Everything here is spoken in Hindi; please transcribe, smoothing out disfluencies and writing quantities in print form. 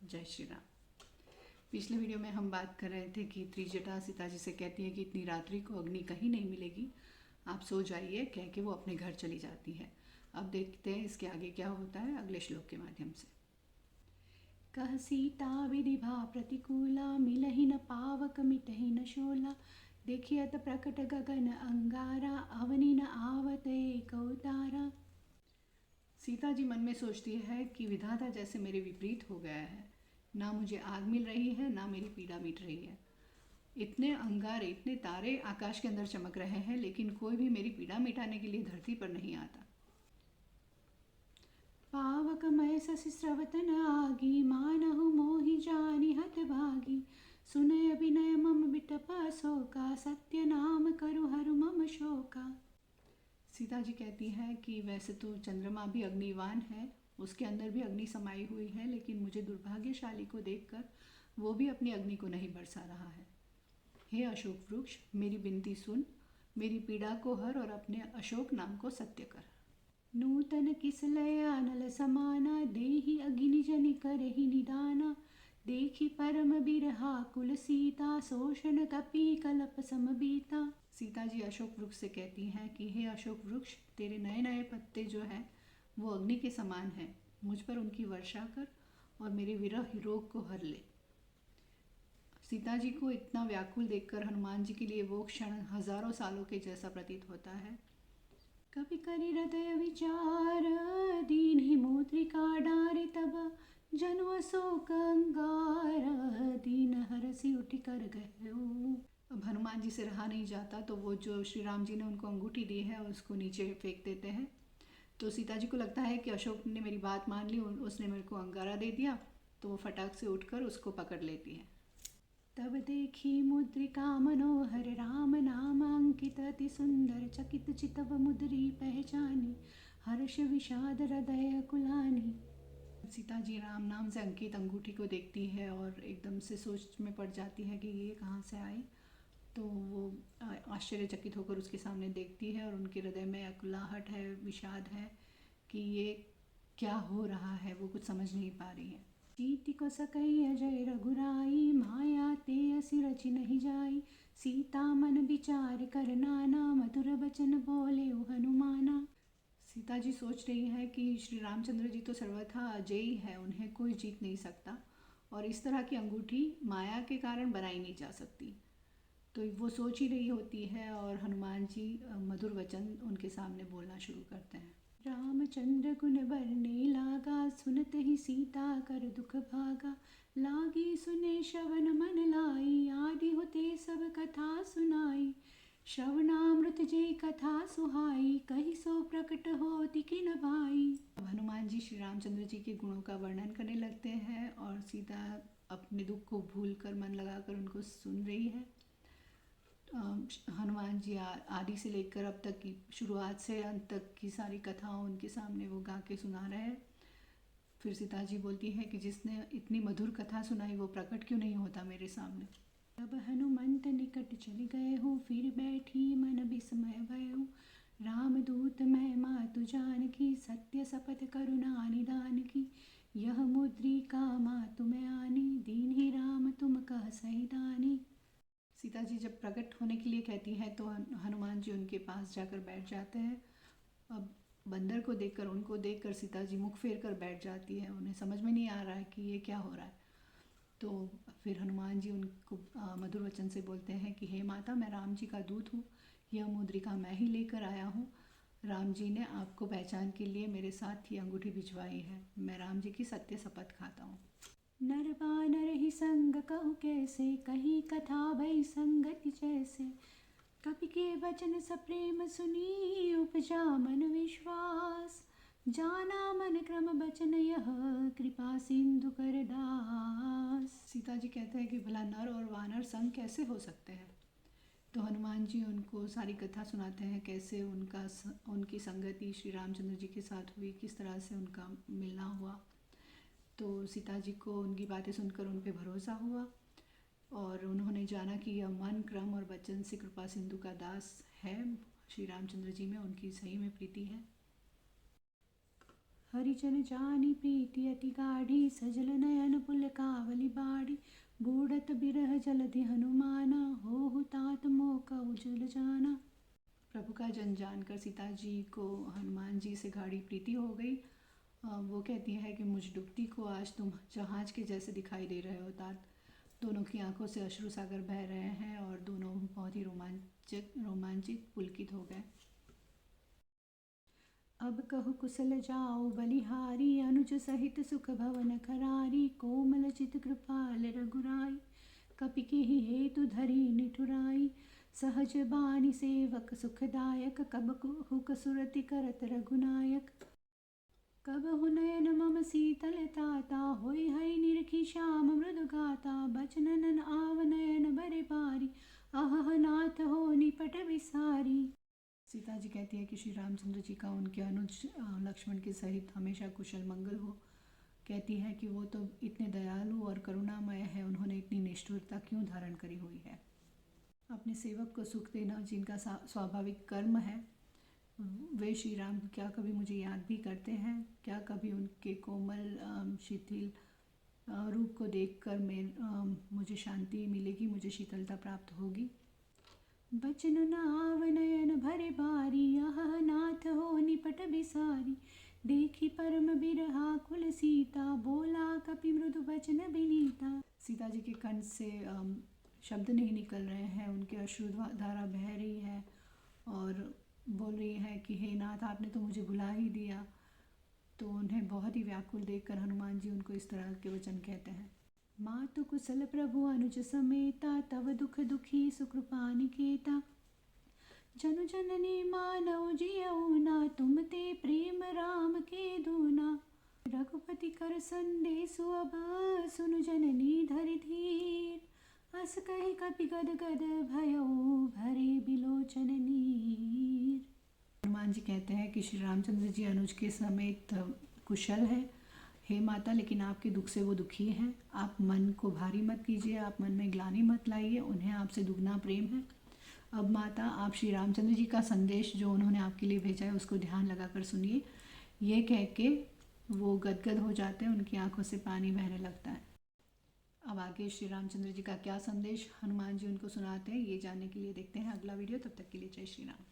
जय श्री राम। पिछले वीडियो में हम बात कर रहे थे कि त्रिजटा सीता जी से कहती है कि इतनी रात्रि को अग्नि कहीं नहीं मिलेगी, आप सो जाइए कह के वो अपने घर चली जाती है। अब देखते हैं इसके आगे क्या होता है अगले श्लोक के माध्यम से। कह सीता विधिभा प्रतिकूला, मिलहि न पावक मिटहि न शोला, देखियत प्रकट गगन अंगारा, अवनि न आवते कौतारा। सीता जी मन में सोचती है कि विधाता जैसे मेरे विपरीत हो गया है, ना मुझे आग मिल रही है ना मेरी पीड़ा मिट रही है। इतने अंगारे इतने तारे आकाश के अंदर चमक रहे हैं, लेकिन कोई भी मेरी पीड़ा मिटाने के लिए धरती पर नहीं आता। पावकमय शशि स्रवतन आगी, मानहु मोहि जानि हत भागी, सुनय विनय मम बिटप शोका, सत्य नाम करु हरु मम शोका। सीता जी कहती है कि वैसे तो चंद्रमा भी अग्निवान है, उसके अंदर भी अग्नि समाई हुई है, लेकिन मुझे दुर्भाग्यशाली को देखकर वो भी अपनी अग्नि को नहीं बरसा रहा है। हे अशोक वृक्ष, मेरी विनती सुन, मेरी पीड़ा को हर और अपने अशोक नाम को सत्य कर। नूतन किसलय अनल समाना, देहि अग्नि जनि करहि निदाना, देखी परम बिरहा कुल सीता, शोषण कपि कलप समबीता। सीता जी अशोक वृक्ष से कहती हैं कि हे अशोक वृक्ष, तेरे नए नए पत्ते जो हैं वो अग्नि के समान हैं, मुझ पर उनकी वर्षा कर और मेरे विरह रोग को हर ले। सीता जी को इतना व्याकुल देखकर हनुमान जी के लिए वो क्षण हजारों सालों के जैसा प्रतीत होता है। कवि करि हृदय विचार, दीन ही मुद्रिका डारे तब, जनु अशोक अंगार, दीन हरसि उठि कर गयो। अब हनुमान जी से रहा नहीं जाता, तो वो जो श्री राम जी ने उनको अंगूठी दी है उसको नीचे फेंक देते हैं। तो सीता जी को लगता है कि अशोक ने मेरी बात मान ली, उसने मेरे को अंगारा दे दिया, तो वो फटाक से उठकर उसको पकड़ लेती है। तब देखी मुद्रिका मनोहर, राम नाम अंकित अति सुंदर, चकित चितव मुद्री पहचानी, हर्ष विषाद हृदय कुलानी। सीता जी राम नाम से अंकित अंगूठी को देखती है और एकदम से सोच में पड़ जाती है कि ये कहाँ से आई। तो वो आश्चर्यचकित होकर उसके सामने देखती है और उनके हृदय में अकुलाहट है, विषाद है कि ये क्या हो रहा है, वो कुछ समझ नहीं पा रही है। सीति को सकई अजय रघुराई, माया ते असि रचि नहीं जाई, सीता मन विचार कर नाना, मधुर बचन बोले हनुमाना। सीता जी सोच रही है कि श्री रामचंद्र जी तो सर्वथा अजयी है, उन्हें कोई जीत नहीं सकता, और इस तरह की अंगूठी माया के कारण बनाई नहीं जा सकती। तो वो सोच ही रही होती है और हनुमान जी मधुर वचन उनके सामने बोलना शुरू करते हैं। रामचंद्र गुण बरने लागा, सुनत ही सीता कर दुख भागा, लागी सुने श्रवण मन लाई, आदि होते सब कथा सुनाई, श्रवणामृत जे कथा सुहाई, कही सो प्रकट होति किन भाई। अब हनुमान जी श्री रामचंद्र जी के गुणों का वर्णन करने लगते हैं और सीता अपने दुख को भूलकर मन लगाकर उनको सुन रही है। हनुमान जी आदि से लेकर अब तक की शुरुआत से अंत तक की सारी कथाओं उनके सामने वो गा के सुना रहे हैं। फिर सीता जी बोलती है कि जिसने इतनी मधुर कथा सुनाई वो प्रकट क्यों नहीं होता मेरे सामने। तब हनुमंत निकट चल गए हो, फिर बैठी मन विस्मय भयो, रामदूत मैं मातु जान की, सत्य शपथ करुणा निदान की, यह मुद्रिका मातु मैं आनी, दीन ही राम तुम कह सही दानी। सीता जी जब प्रकट होने के लिए कहती हैं तो हनुमान जी उनके पास जाकर बैठ जाते हैं। अब बंदर को देखकर, उनको देखकर सीता जी मुख फेर कर बैठ जाती है, उन्हें समझ में नहीं आ रहा है कि ये क्या हो रहा है। तो फिर हनुमान जी उनको मधुर वचन से बोलते हैं कि हे माता, मैं राम जी का दूत हूँ, यह मुद्रिका मैं ही लेकर आया हूँ। राम जी ने आपको पहचान के लिए मेरे साथ ये अंगूठी भिजवाई है, मैं राम जी की सत्य शपथ खाता हूँ। नर बानर ही संग कहु कैसे, कही कथा भई संगति जैसे, कपि के वचन सप्रेम सुनी, उपजा मन विश्वास, जाना मन क्रम बचन यह, कृपा सिंधु कर दास। सीता जी कहते हैं कि भला नर और वानर संग कैसे हो सकते हैं। तो हनुमान जी उनको सारी कथा सुनाते हैं, कैसे उनकी संगति श्री रामचंद्र जी के साथ हुई, किस तरह से उनका मिलना हुआ। तो सीता जी को उनकी बातें सुनकर उन पर भरोसा हुआ और उन्होंने जाना कि यह मन क्रम और वचन से कृपा सिंधु का दास है। श्री रामचंद्र जी में उनकी सही में प्रीति है। हरिजन जानी प्रीति अति गाढ़ी, सजल नयन पुलकावली बाड़ी। बूढ़त बिरह जलधि हनुमाना, हो तात मोका उजल जाना। प्रभु का जन जानकर सीता जी को हनुमान जी से गाढ़ी प्रीति हो गई। वो कहती है कि मुझ डूबती को आज तुम जहाज के जैसे दिखाई दे रहे हो तात। दोनों की आंखों से अश्रु सागर बह रहे हैं और दोनों बहुत ही रोमांचित पुलकित हो गए। अब कहु कुशल जाओ बलिहारी, अनुज सहित सुख भवन खरारी। कोमल चित कृपाल रघुराई, कपि ही हेतु धरी निठुराई। सहज बानी सेवक सुखदायक, कब हुक सुरति करत रघुनायक। कब हुनयन मम शीतलताता, होय हय निरखी श्याम मृदु गाता। बचनन आवनयन बरे बारी, अहह नाथ हो निपट विसारी। सीता जी कहती है कि श्री रामचंद्र जी का उनके अनुज लक्ष्मण के सहित हमेशा कुशल मंगल हो। कहती है कि वो तो इतने दयालु और करुणामय है, उन्होंने इतनी निष्ठुरता क्यों धारण करी हुई है। अपने सेवक को सुख देना जिनका स्वाभाविक कर्म है, वे श्री राम क्या कभी मुझे याद भी करते हैं? क्या कभी उनके कोमल शिथिल रूप को देखकर मुझे शांति मिलेगी, मुझे शीतलता प्राप्त होगी? बचन नावनयन भरे बारी, अह नाथ हो निपट बिसारी। देखी परम बिरहा कुल सीता, बोला कपि मृदु बचन बिनीता। सीता जी के कंठ से शब्द नहीं निकल रहे हैं, उनके अश्रु धारा बह रही है और बोल रही है कि हे नाथ, आपने तो मुझे भुला ही दिया। तो उन्हें बहुत ही व्याकुल देखकर हनुमान जी उनको इस तरह के वचन कहते हैं। मातु कुशल प्रभु अनुज समेता, तव दुख दुखी सुकृपा निकेता। जनु जननी मानव जियऊ ना, तुम ते प्रेम राम के दूना। रघुपति कर संदेशु अब, सुनु जननी धरि धीर। अस कहि कपि गद गद भयऊ, भरे बिलोचन नीर। हनुमान जी कहते हैं कि श्री रामचंद्र जी अनुज के समेत कुशल है। हे माता, लेकिन आपके दुख से वो दुखी हैं। आप मन को भारी मत कीजिए, आप मन में ग्लानि मत लाइए, उन्हें आपसे दुगना प्रेम है। अब माता, आप श्री रामचंद्र जी का संदेश जो उन्होंने आपके लिए भेजा है उसको ध्यान लगाकर सुनिए। ये कह के वो गदगद हो जाते हैं, उनकी आंखों से पानी बहने लगता है। अब आगे श्री रामचंद्र जी का क्या संदेश हनुमान जी उनको सुनाते हैं, ये जानने के लिए देखते हैं अगला वीडियो। तब तक के लिए जय श्री राम।